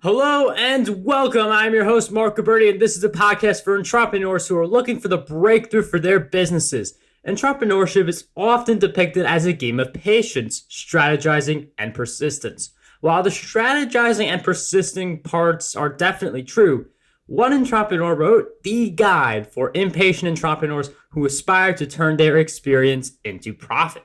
Hello and welcome. I'm your host, Mark Gabberti, and this is a podcast for entrepreneurs who are looking for the breakthrough for their businesses. Entrepreneurship is often depicted as a game of patience, strategizing, and persistence. While the strategizing and persisting parts are definitely true, one entrepreneur wrote the guide for impatient entrepreneurs who aspire to turn their experience into profit.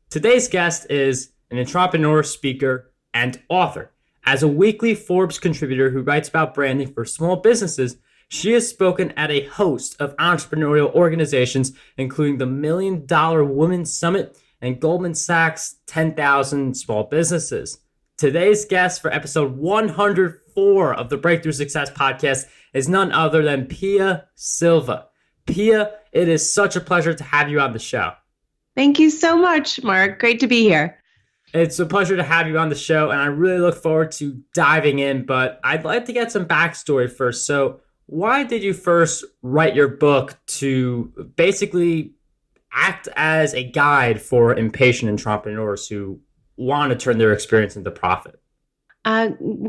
Today's guest is an entrepreneur, speaker, and author. As a weekly Forbes contributor who writes about branding for small businesses, she has spoken at a host of entrepreneurial organizations, including the $1 Million Women's Summit and Goldman Sachs 10,000 Small Businesses. Today's guest for episode 104 of the Breakthrough Success Podcast is none other than Pia Silva. Pia, it is such a pleasure to have you on the show. Thank you so much, Mark. Great to be here. It's a pleasure to have you on the show, and I really look forward to diving in, but I'd like to get some backstory first. So why did you first write your book to basically act as a guide for impatient entrepreneurs who want to turn their experience into profit?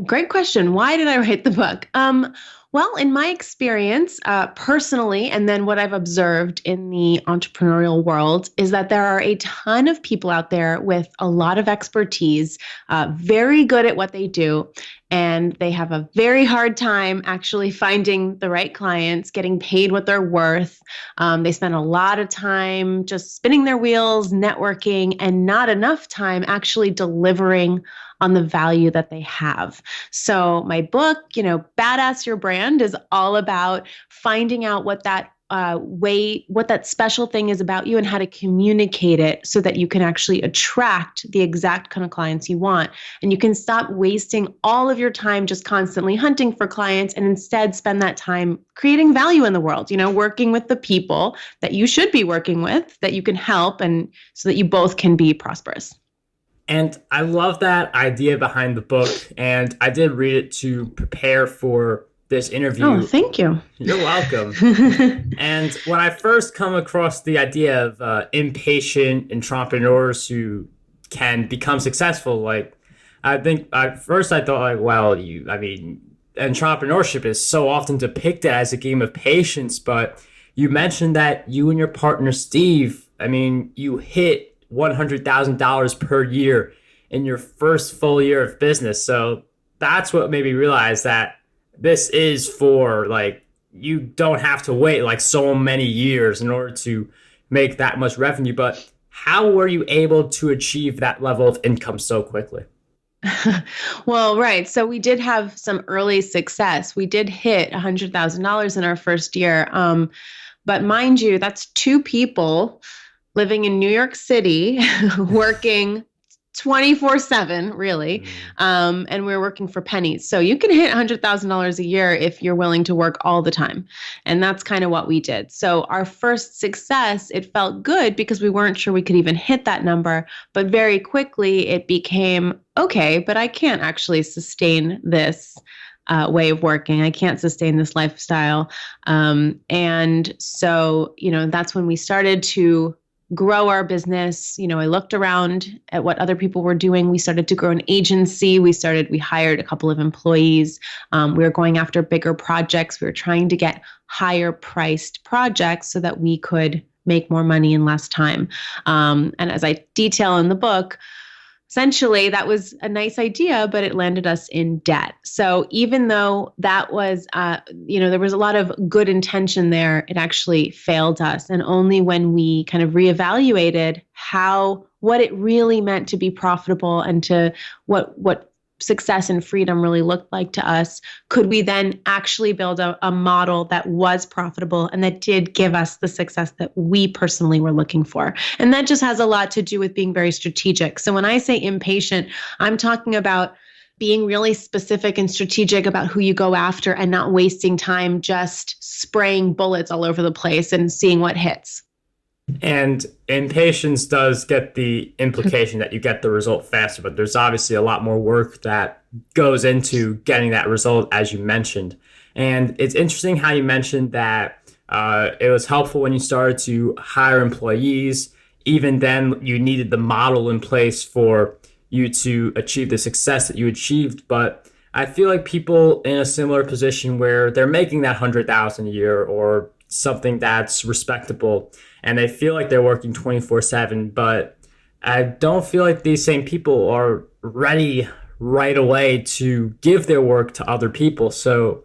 Great question. Why did I write the book? Well, in my experience, personally, and then what I've observed in the entrepreneurial world is that there are a ton of people out there with a lot of expertise, very good at what they do, and they have a very hard time actually finding the right clients, getting paid what they're worth. They spend a lot of time just spinning their wheels, networking, and not enough time actually delivering on the value that they have. So my book, Badass Your Brand, is all about finding out what that what that special thing is about you and how to communicate it so that you can actually attract the exact kind of clients you want. And you can stop wasting all of your time just constantly hunting for clients and instead spend that time creating value in the world, working with the people that you should be working with, that you can help, and so that you both can be prosperous. And I love that idea behind the book. And I did read it to prepare for this interview. Oh, thank you. You're welcome. And when I first come across the idea of impatient entrepreneurs who can become successful, I think at first I thought entrepreneurship is so often depicted as a game of patience. But you mentioned that you and your partner, Steve, you hit $100,000 per year in your first full year of business. So that's what made me realize that this is for you don't have to wait so many years in order to make that much revenue. But how were you able to achieve that level of income so quickly? Well, right. So we did have some early success. We did hit $100,000 in our first year. But mind you, that's two people living in New York City, working 24/7, really. And we're working for pennies. So you can hit $100,000 a year if you're willing to work all the time. And that's kind of what we did. So our first success, it felt good because we weren't sure we could even hit that number. But very quickly it became, okay, but I can't actually sustain this way of working. I can't sustain this lifestyle. And so, that's when we started to grow our business. I looked around at what other people were doing. We started to grow an agency. We hired a couple of employees. We were going after bigger projects. We were trying to get higher priced projects so that we could make more money in less time. And as I detail in the book, essentially, that was a nice idea, but it landed us in debt. So even though that was, there was a lot of good intention there, it actually failed us. And only when we kind of reevaluated what it really meant to be profitable and to what success and freedom really looked like to us, could we then actually build a model that was profitable and that did give us the success that we personally were looking for. And that just has a lot to do with being very strategic. So when I say impatient, I'm talking about being really specific and strategic about who you go after and not wasting time just spraying bullets all over the place and seeing what hits. And impatience does get the implication that you get the result faster, but there's obviously a lot more work that goes into getting that result, as you mentioned. And it's interesting how you mentioned that it was helpful when you started to hire employees. Even then, you needed the model in place for you to achieve the success that you achieved. But I feel like people in a similar position where they're making that 100,000 a year or something that's respectable, and they feel like they're working 24/7, but I don't feel like these same people are ready right away to give their work to other people. So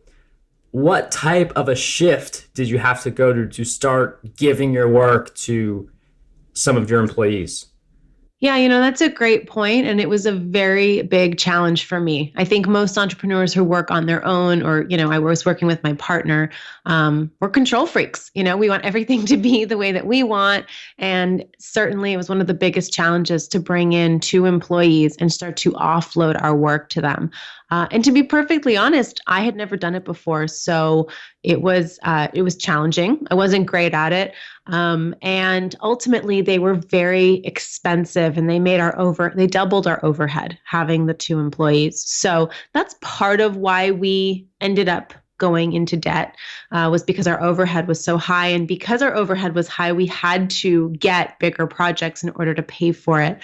what type of a shift did you have to go to start giving your work to some of your employees? Yeah, that's a great point, and it was a very big challenge for me. I think most entrepreneurs who work on their own, or I was working with my partner, we're control freaks. We want everything to be the way that we want, and certainly it was one of the biggest challenges to bring in two employees and start to offload our work to them. And to be perfectly honest, I had never done it before, so it was challenging. I wasn't great at it. And ultimately they were very expensive, and they doubled our overhead having the two employees. So that's part of why we ended up going into debt, was because our overhead was so high. And because our overhead was high, we had to get bigger projects in order to pay for it.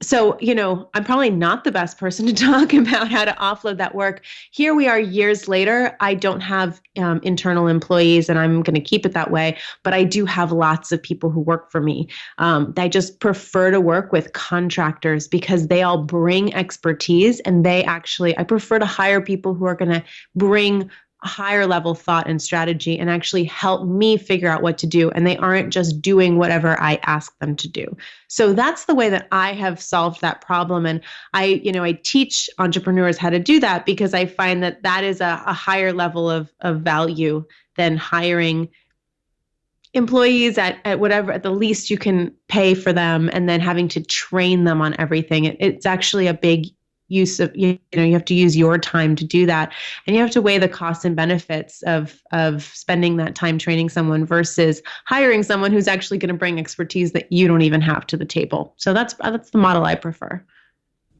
So, I'm probably not the best person to talk about how to offload that work. Here we are years later. I don't have internal employees, and I'm going to keep it that way. But I do have lots of people who work for me. I just prefer to work with contractors because they all bring expertise, and I prefer to hire people who are going to bring higher level thought and strategy and actually help me figure out what to do. And they aren't just doing whatever I ask them to do. So that's the way that I have solved that problem. And I teach entrepreneurs how to do that because I find that that is a higher level of value than hiring employees at the least you can pay for them and then having to train them on everything. It's actually a big use of, you have to use your time to do that. And you have to weigh the costs and benefits of spending that time training someone versus hiring someone who's actually going to bring expertise that you don't even have to the table. So that's the model I prefer.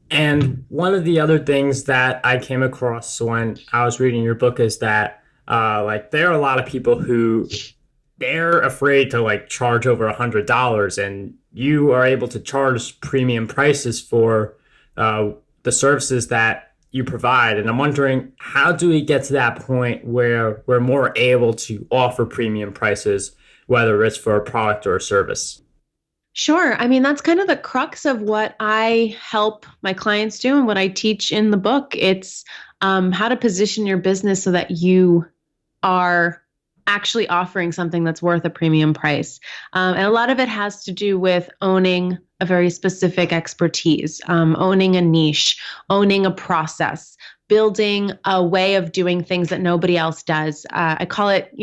And one of the other things that I came across when I was reading your book is that there are a lot of people who they're afraid to charge over $100, and you are able to charge premium prices for the services that you provide. And I'm wondering, how do we get to that point where we're more able to offer premium prices, whether it's for a product or a service? Sure. I mean, that's kind of the crux of what I help my clients do and what I teach in the book. It's how to position your business so that you are actually offering something that's worth a premium price. And a lot of it has to do with owning a very specific expertise, owning a niche, owning a process, building a way of doing things that nobody else does. I call it,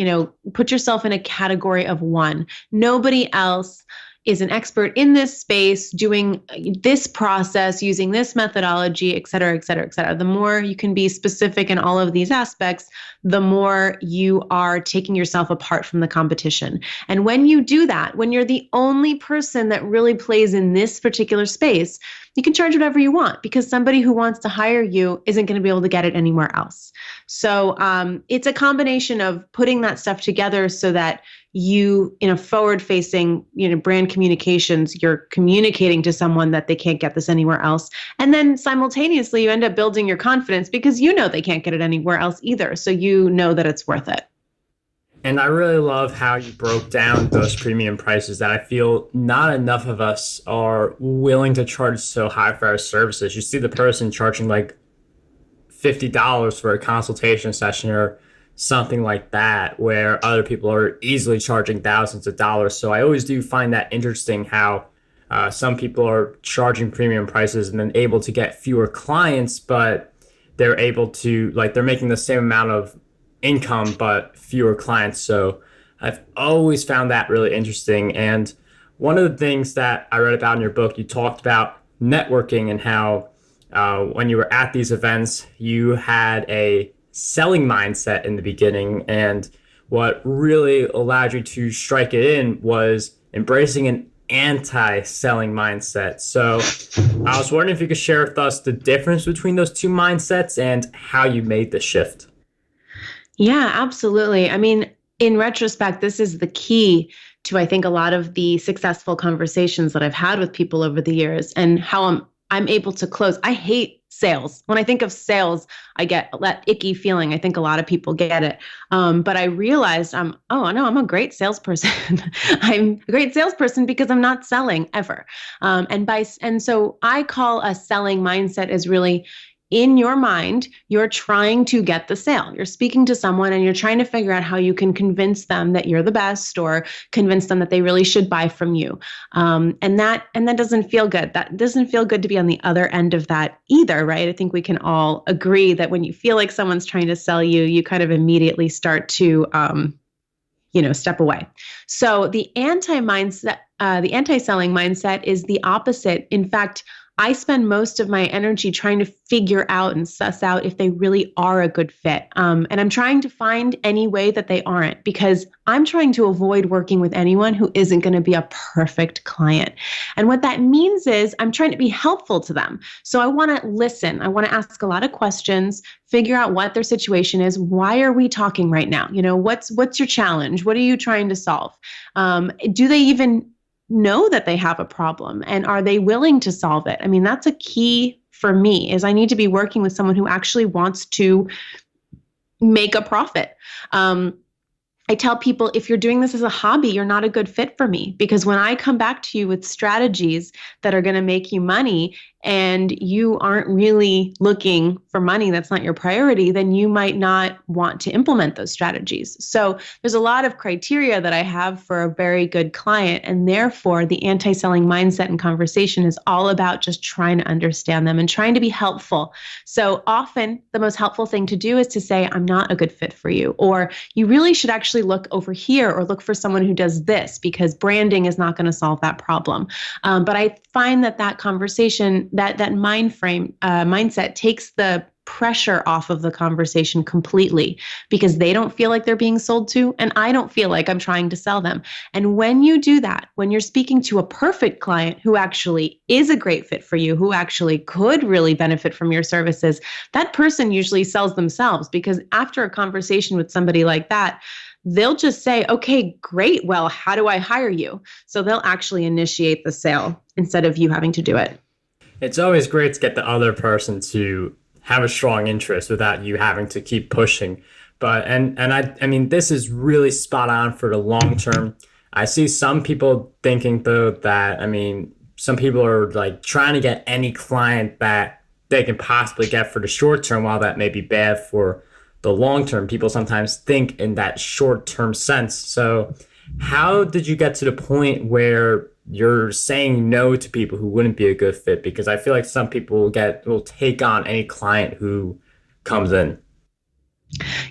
put yourself in a category of one. Nobody else is an expert in this space, doing this process, using this methodology, et cetera, et cetera, et cetera. The more you can be specific in all of these aspects, the more you are taking yourself apart from the competition. And when you do that, when you're the only person that really plays in this particular space, you can charge whatever you want because somebody who wants to hire you isn't going to be able to get it anywhere else. So it's a combination of putting that stuff together so that you, in a forward-facing, brand communications, you're communicating to someone that they can't get this anywhere else. And then simultaneously, you end up building your confidence because they can't get it anywhere else either. So you know that it's worth it. And I really love how you broke down those premium prices that I feel not enough of us are willing to charge so high for our services. You see the person charging $50 for a consultation session or something like that, where other people are easily charging thousands of dollars. So I always do find that interesting how some people are charging premium prices and then able to get fewer clients, but they're able to, they're making the same amount of income, but fewer clients. So I've always found that really interesting. And one of the things that I read about in your book, you talked about networking and how when you were at these events, you had a selling mindset in the beginning. And what really allowed you to strike it in was embracing an anti-selling mindset. So I was wondering if you could share with us the difference between those two mindsets and how you made the shift. Yeah, absolutely. I mean, in retrospect, this is the key to, I think, a lot of the successful conversations that I've had with people over the years and how I'm able to close. I hate sales. When I think of sales, I get that icky feeling. I think a lot of people get it. But I realized I'm a great salesperson. I'm a great salesperson because I'm not selling ever. And so I call a selling mindset as really in your mind, you're trying to get the sale. You're speaking to someone and you're trying to figure out how you can convince them that you're the best or convince them that they really should buy from you. And that doesn't feel good. That doesn't feel good to be on the other end of that either, right? I think we can all agree that when you feel like someone's trying to sell you, you kind of immediately start to step away. So the anti-selling mindset is the opposite. In fact, I spend most of my energy trying to figure out and suss out if they really are a good fit. And I'm trying to find any way that they aren't, because I'm trying to avoid working with anyone who isn't going to be a perfect client. And what that means is I'm trying to be helpful to them. So I want to listen. I want to ask a lot of questions, figure out what their situation is. Why are we talking right now? What's your challenge? What are you trying to solve? Do they even know that they have a problem, and are they willing to solve it? I mean, that's a key for me, is I need to be working with someone who actually wants to make a profit. I tell people, if you're doing this as a hobby, you're not a good fit for me, because when I come back to you with strategies that are going to make you money and you aren't really looking for money, that's not your priority, then you might not want to implement those strategies. So there's a lot of criteria that I have for a very good client. And therefore, the anti-selling mindset and conversation is all about just trying to understand them and trying to be helpful. So often the most helpful thing to do is to say, I'm not a good fit for you, or you really should actually look over here, or look for someone who does this, because branding is not going to solve that problem. But I find that conversation, that mindset takes the pressure off of the conversation completely, because they don't feel like they're being sold to, and I don't feel like I'm trying to sell them. And when you do that, when you're speaking to a perfect client who actually is a great fit for you, who actually could really benefit from your services, that person usually sells themselves, because after a conversation with somebody like that, they'll just say, okay, great. Well, how do I hire you? So they'll actually initiate the sale instead of you having to do it. It's always great to get the other person to have a strong interest without you having to keep pushing. But I mean, this is really spot on for the long term. I see some people thinking though that, I mean, some people are like trying to get any client that they can possibly get for the short term, while that may be bad for the long term. People sometimes think in that short term sense. So how did you get to the point where you're saying no to people who wouldn't be a good fit? Because I feel like some people will take on any client who comes in.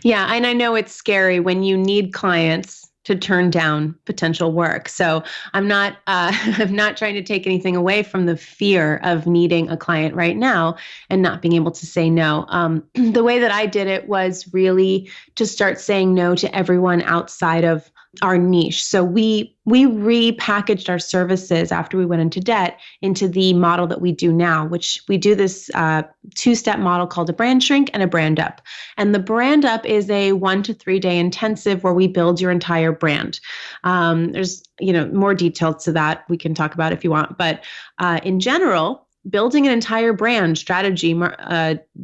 Yeah, and I know it's scary when you need clients to turn down potential work. So I'm not trying to take anything away from the fear of needing a client right now and not being able to say no. The way that I did it was really to start saying no to everyone outside of our niche. So we repackaged our services after we went into debt into the model that we do now, which we do this two-step model called a brand shrink and a brand up. And the brand up is a 1 to 3 day intensive where we build your entire brand. There's more details to that we can talk about if you want, but in general, building an entire brand strategy,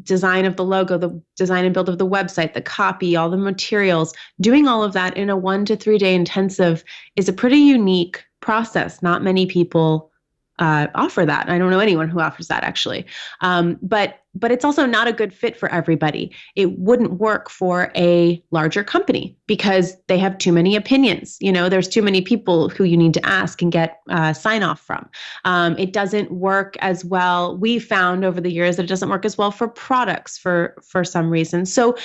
design of the logo, the design and build of the website, the copy, all the materials, doing all of that in a 1 to 3 day intensive is a pretty unique process. Not many people offer that. I don't know anyone who offers that actually. But it's also not a good fit for everybody. It wouldn't work for a larger company because they have too many opinions. There's too many people who you need to ask and get sign off from. It doesn't work as well. We found over the years that it doesn't work as well for products for some reason. So,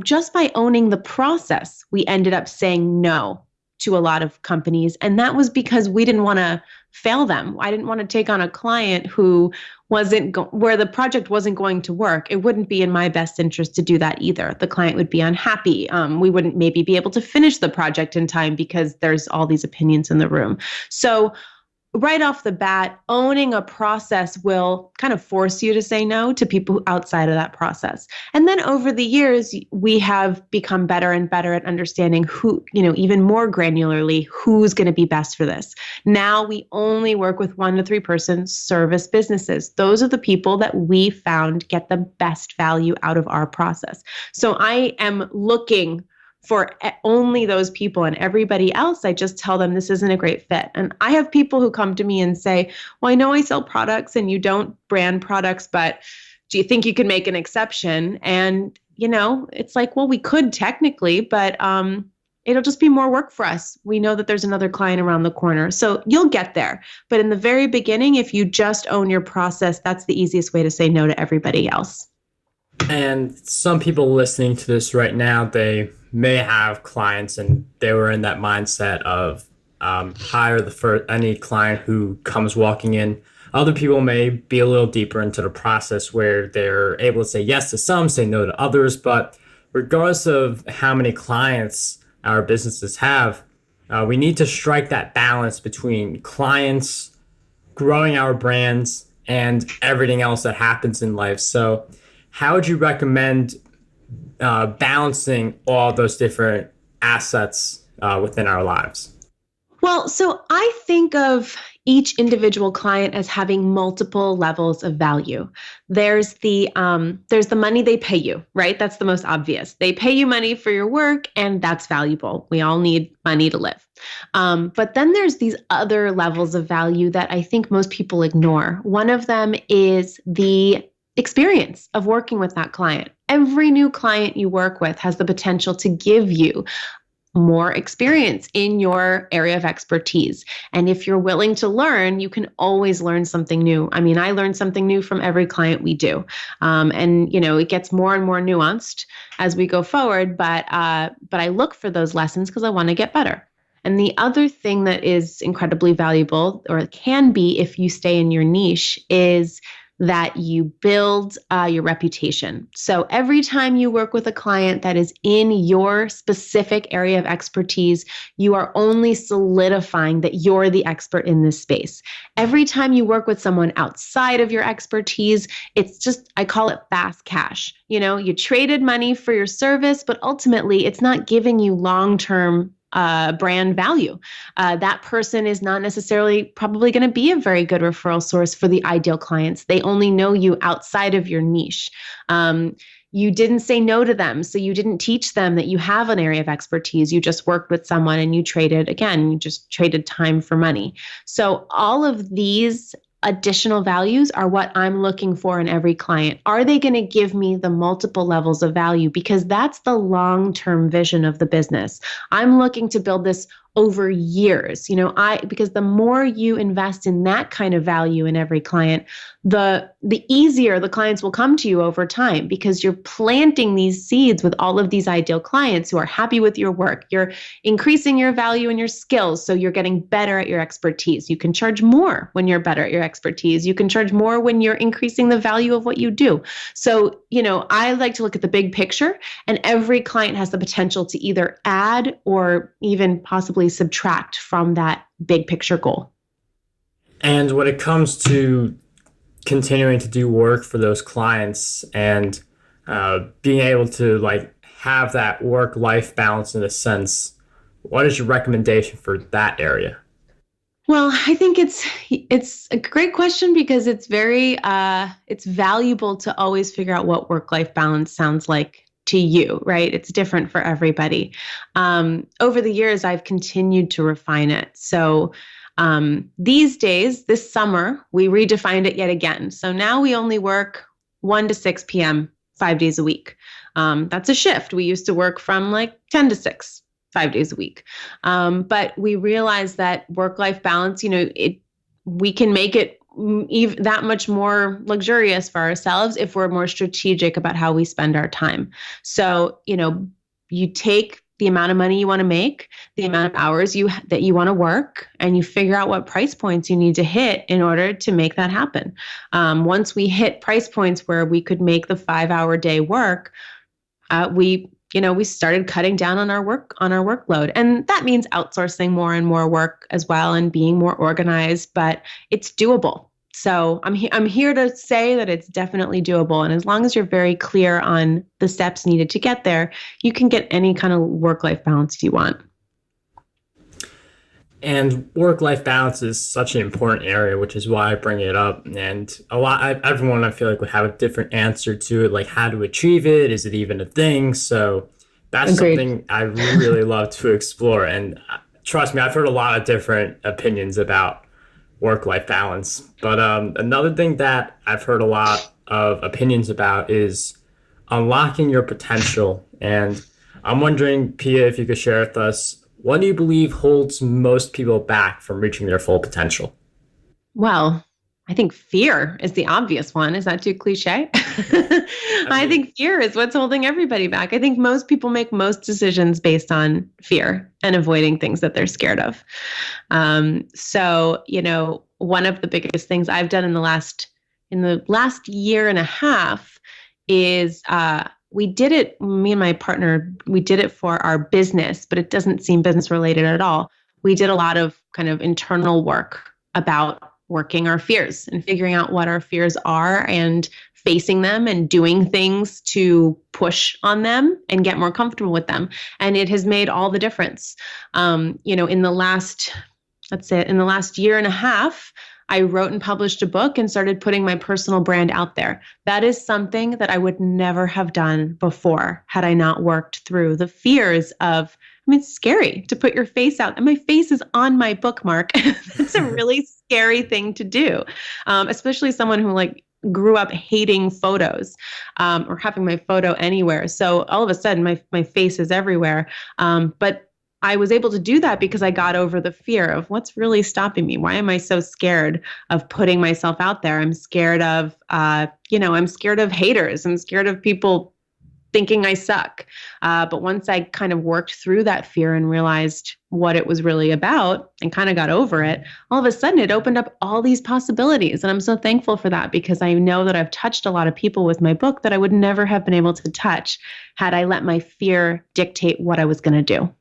just by owning the process, we ended up saying no to a lot of companies. And that was because we didn't want to fail them. I didn't want to take on a client who where the project wasn't going to work. It wouldn't be in my best interest to do that either. The client would be unhappy. We wouldn't maybe be able to finish the project in time because there's all these opinions in the room. So right off the bat, owning a process will kind of force you to say no to people outside of that process. And then over the years, we have become better and better at understanding who, even more granularly, who's going to be best for this. Now we only work with 1 to 3 person service businesses. Those are the people that we found get the best value out of our process. So I am looking for only those people, and everybody else, I just tell them this isn't a great fit. And I have people who come to me and say, well, I know I sell products and you don't brand products, but do you think you can make an exception? And, it's like, well, we could technically, but it'll just be more work for us. We know that there's another client around the corner. So you'll get there. But in the very beginning, if you just own your process, that's the easiest way to say no to everybody else. And some people listening to this right now, they may have clients and they were in that mindset of hire any client who comes walking in. Other people may be a little deeper into the process where they're able to say yes to some, say no to others. But regardless of how many clients our businesses have, we need to strike that balance between clients, growing our brands, and everything else that happens in life. So how would you recommend balancing all those different assets within our lives? Well, so I think of each individual client as having multiple levels of value. There's the money they pay you, right? That's the most obvious. They pay you money for your work, and that's valuable. We all need money to live. But then there's these other levels of value that I think most people ignore. One of them is the experience of working with that client. Every new client you work with has the potential to give you more experience in your area of expertise. And if you're willing to learn, you can always learn something new. I mean, I learn something new from every client we do. And it gets more and more nuanced as we go forward, but I look for those lessons because I want to get better. And the other thing that is incredibly valuable, or can be if you stay in your niche, is that you build your reputation. So every time you work with a client that is in your specific area of expertise, you are only solidifying that you're the expert in this space. Every time you work with someone outside of your expertise, it's just, I call it fast cash. You traded money for your service, but ultimately it's not giving you long-term brand value. That person is not necessarily probably going to be a very good referral source for the ideal clients. They only know you outside of your niche. You didn't say no to them, so you didn't teach them that you have an area of expertise. You just worked with someone and you just traded time for money. So all of these additional values are what I'm looking for in every client. Are they going to give me the multiple levels of value? Because that's the long-term vision of the business. I'm looking to build this over years, because the more you invest in that kind of value in every client, the easier the clients will come to you over time, because you're planting these seeds with all of these ideal clients who are happy with your work. You're increasing your value and your skills, so you're getting better at your expertise. You can charge more when you're better at your expertise. You can charge more when you're increasing the value of what you do. So, I like to look at the big picture, and every client has the potential to either add or even possibly subtract from that big picture goal. And when it comes to continuing to do work for those clients and being able to have that work-life balance in a sense, what is your recommendation for that area? Well, I think it's a great question, because it's very it's valuable to always figure out what work-life balance sounds like to you, right? It's different for everybody. Over the years, I've continued to refine it. So these days, this summer, we redefined it yet again. So now we only work 1 to 6 p.m., 5 days a week. That's a shift. We used to work from 10 to 6, 5 days a week. But we realized that work-life balance, we can make it that much more luxurious for ourselves if we're more strategic about how we spend our time. So, you take the amount of money you want to make, the amount of hours that you want to work, and you figure out what price points you need to hit in order to make that happen. Once we hit price points where we could make the 5-hour day work, we we started cutting down on our workload. And that means outsourcing more and more work as well and being more organized, but it's doable. So I'm here to say that it's definitely doable. And as long as you're very clear on the steps needed to get there, you can get any kind of work-life balance you want. And work-life balance is such an important area, which is why I bring it up. And everyone I feel like would have a different answer to it, like how to achieve it. Is it even a thing? So that's Agreed. something I really love to explore. And trust me, I've heard a lot of different opinions about work-life balance. But another thing that I've heard a lot of opinions about is unlocking your potential. And I'm wondering, Pia, if you could share with us, what do you believe holds most people back from reaching their full potential? Well, I think fear is the obvious one. Is that too cliche? I think fear is what's holding everybody back. I think most people make most decisions based on fear and avoiding things that they're scared of. So, one of the biggest things I've done in the last year and a half is we did it, me and my partner, we did it for our business, but it doesn't seem business related at all. We did a lot of kind of internal work about working our fears and figuring out what our fears are and facing them and doing things to push on them and get more comfortable with them. And it has made all the difference. In the last year and a half, I wrote and published a book and started putting my personal brand out there. That is something that I would never have done before had I not worked through the fears of, it's scary to put your face out. And my face is on my bookmark. That's a really scary thing to do, especially someone who grew up hating photos or having my photo anywhere. So all of a sudden, my face is everywhere. But I was able to do that because I got over the fear of what's really stopping me. Why am I so scared of putting myself out there? I'm scared of, I'm scared of haters. I'm scared of people thinking I suck. But once I kind of worked through that fear and realized what it was really about and kind of got over it, all of a sudden it opened up all these possibilities. And I'm so thankful for that because I know that I've touched a lot of people with my book that I would never have been able to touch had I let my fear dictate what I was going to do.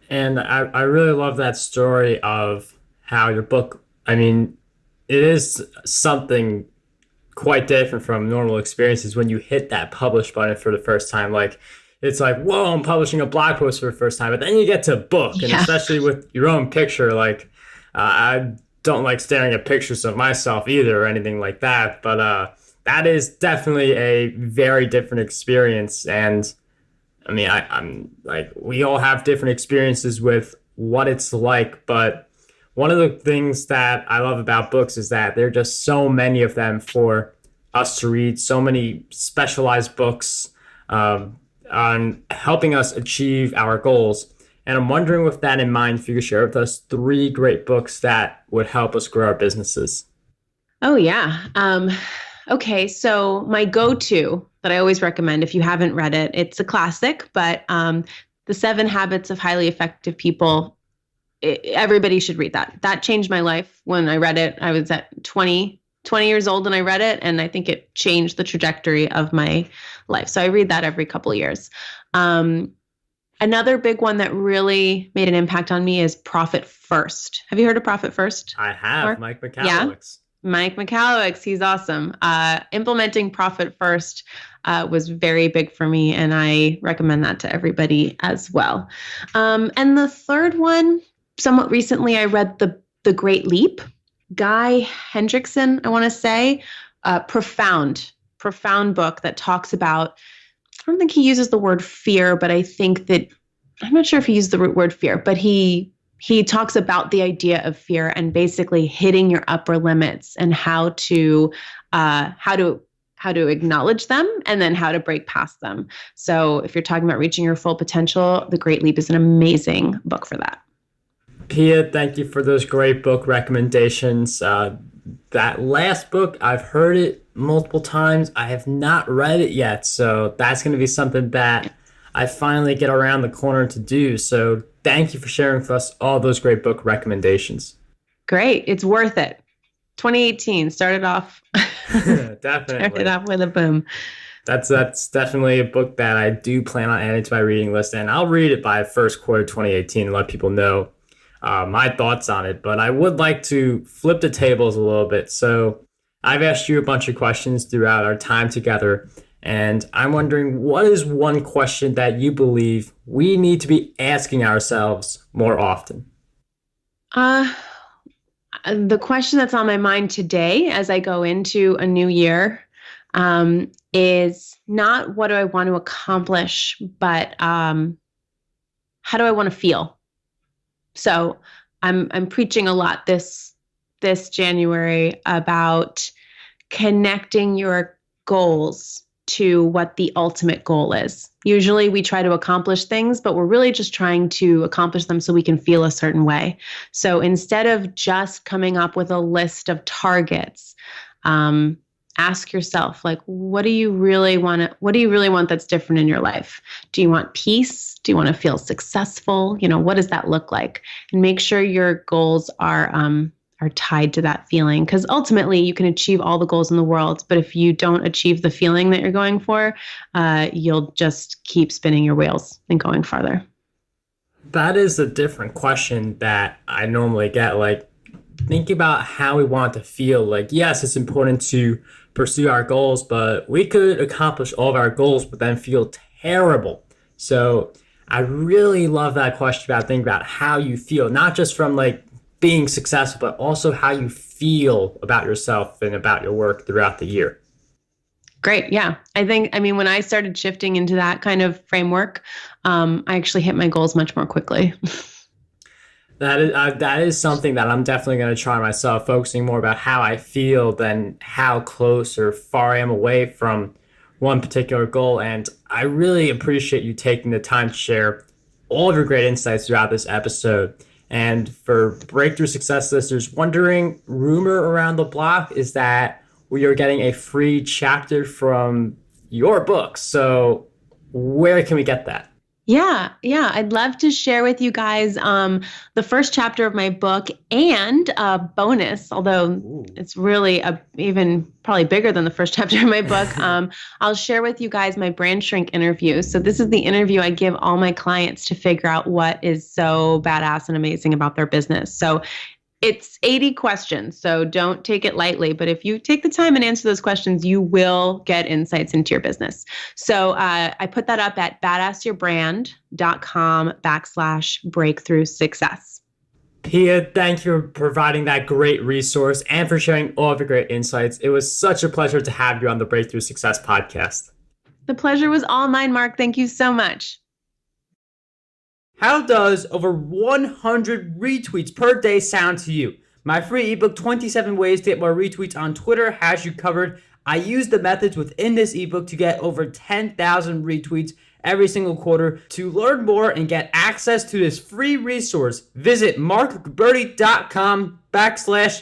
And I really love that story of how your book, it is something quite different from normal experiences when you hit that publish button for the first time. It's like, whoa, I'm publishing a blog post for the first time. But then you get to book, and especially with your own picture, I don't like staring at pictures of myself either or anything like that. But that is definitely a very different experience. And I'm we all have different experiences with what it's like, but one of the things that I love about books is that there are just so many of them for us to read, so many specialized books on helping us achieve our goals. And I'm wondering, with that in mind, if you could share with us 3 great books that would help us grow our businesses. Oh, yeah. Okay, so my go-to that I always recommend, if you haven't read it, it's a classic, but The 7 Habits of Highly Effective People, everybody should read that. That changed my life when I read it. I was at 20 years old and I read it, and I think it changed the trajectory of my life. So I read that every couple of years. Another big one that really made an impact on me is Profit First. Have you heard of Profit First? I have, Mark? Mike Michalowicz. Yeah. Mike Michalowicz, he's awesome. Implementing Profit First was very big for me, and I recommend that to everybody as well. And the third one, somewhat recently, I read The Great Leap. Guy Hendrickson, I want to say, profound book that talks about, I don't think he uses the word fear, but I think that, I'm not sure if he used the word fear, but he talks about the idea of fear and basically hitting your upper limits and how to acknowledge them and then how to break past them. So if you're talking about reaching your full potential, The Great Leap is an amazing book for that. Pia, thank you for those great book recommendations. That last book, I've heard it multiple times. I have not read it yet, so that's going to be something that I finally get around the corner to do. So thank you for sharing with us all those great book recommendations. Great. It's worth it. 2018 started off definitely started off with a boom. That's definitely a book that I do plan on adding to my reading list, and I'll read it by first quarter 2018 and let people know my thoughts on it. But I would like to flip the tables a little bit. So I've asked you a bunch of questions throughout our time together, and I'm wondering, what is one question that you believe we need to be asking ourselves more often? Uh, the question that's on my mind today as I go into a new year is not what do I want to accomplish, but how do I want to feel? So I'm preaching a lot this January about connecting your goals to what the ultimate goal is. Usually we try to accomplish things, but we're really just trying to accomplish them so we can feel a certain way. So instead of just coming up with a list of targets, ask yourself, like, what do you really want that's different in your life? Do you want peace? Do you want to feel successful? What does that look like? And make sure your goals are tied to that feeling, because ultimately you can achieve all the goals in the world, but if you don't achieve the feeling that you're going for, you'll just keep spinning your wheels and going farther. That is a different question that I normally get. Like, think about how we want to feel. Like, yes, it's important to pursue our goals, but we could accomplish all of our goals, but then feel terrible. So I really love that question about thinking about how you feel, not just from like being successful, but also how you feel about yourself and about your work throughout the year. Great. Yeah. I mean, when I started shifting into that kind of framework, I actually hit my goals much more quickly. That is something that I'm definitely going to try myself, focusing more about how I feel than how close or far I am away from one particular goal. And I really appreciate you taking the time to share all of your great insights throughout this episode. And for Breakthrough Success listeners wondering, rumor around the block is that we are getting a free chapter from your book. So where can we get that? Yeah. I'd love to share with you guys the first chapter of my book and a bonus, although it's really even probably bigger than the first chapter of my book. I'll share with you guys my brand shrink interview. So this is the interview I give all my clients to figure out what is so badass and amazing about their business. So it's 80 questions, so don't take it lightly. But if you take the time and answer those questions, you will get insights into your business. So I put that up at badassyourbrand.com/breakthrough success. Pia, thank you for providing that great resource and for sharing all of your great insights. It was such a pleasure to have you on the Breakthrough Success podcast. The pleasure was all mine, Mark. Thank you so much. How does over 100 retweets per day sound to you? My free ebook, 27 Ways to Get More Retweets on Twitter, has you covered. I use the methods within this ebook to get over 10,000 retweets every single quarter. To learn more and get access to this free resource, visit markberty.com/